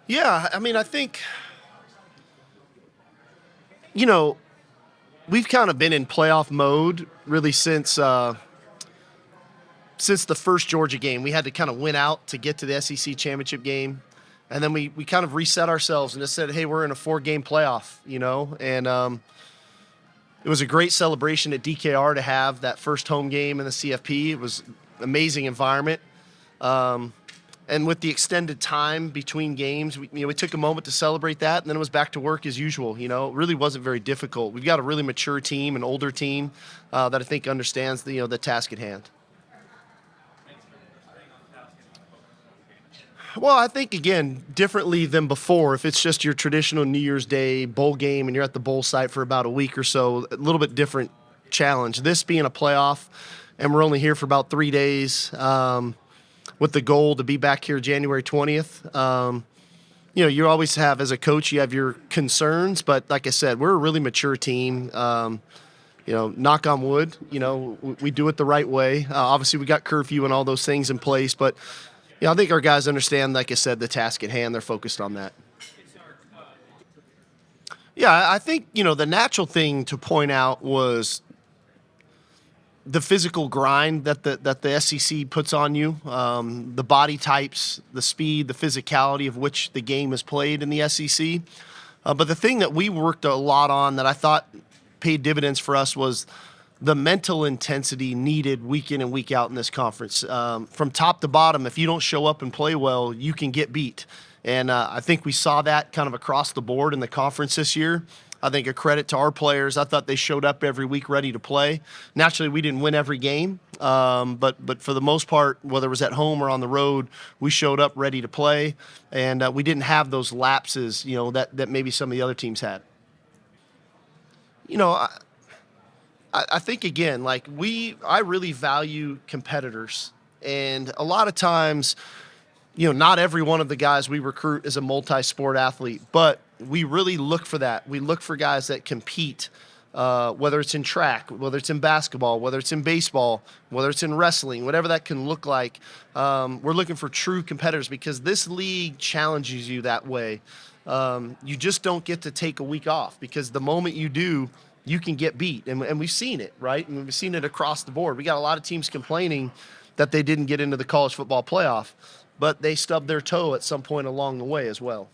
Yeah, I mean, I think, you know, we've kind of been in playoff mode really since the first Georgia game. We had to kind of win out to get to the SEC championship game. And then we kind of reset ourselves and just said, hey, we're in a 4-game playoff, And it was a great celebration at DKR to have that first home game in the CFP. It was an amazing environment. And with the extended time between games, we took a moment to celebrate that, and then it was back to work as usual. It really wasn't very difficult. We've got a really mature team, an older team that I think understands the task at hand. Well, I think, again, differently than before, if it's just your traditional New Year's Day bowl game and you're at the bowl site for about a week or so, a little bit different challenge. This being a playoff, and we're only here for about 3 days, with the goal to be back here January 20th. You always have, as a coach, you have your concerns, but like I said, we're a really mature team. Knock on wood, we do it the right way. Obviously, we got curfew and all those things in place, but I think our guys understand, like I said, the task at hand. They're focused on that. Yeah, I think, the natural thing to point out was the physical grind that the SEC puts on you, the body types, the speed, the physicality of which the game is played in the SEC. But the thing that we worked a lot on that I thought paid dividends for us was the mental intensity needed week in and week out in this conference. From top to bottom, if you don't show up and play well, you can get beat. And I think we saw that kind of across the board in the conference this year. I think a credit to our players. I thought they showed up every week ready to play. Naturally, we didn't win every game, but for the most part, whether it was at home or on the road, we showed up ready to play, and we didn't have those lapses, that maybe some of the other teams had. I think, again, I really value competitors, and a lot of times, not every one of the guys we recruit is a multi-sport athlete, but we really look for that. We look for guys that compete, whether it's in track, whether it's in basketball, whether it's in baseball, whether it's in wrestling, whatever that can look like. We're looking for true competitors because this league challenges you that way. You just don't get to take a week off because the moment you do, you can get beat. And we've seen it, right? And we've seen it across the board. We got a lot of teams complaining that they didn't get into the college football playoff, but they stubbed their toe at some point along the way as well.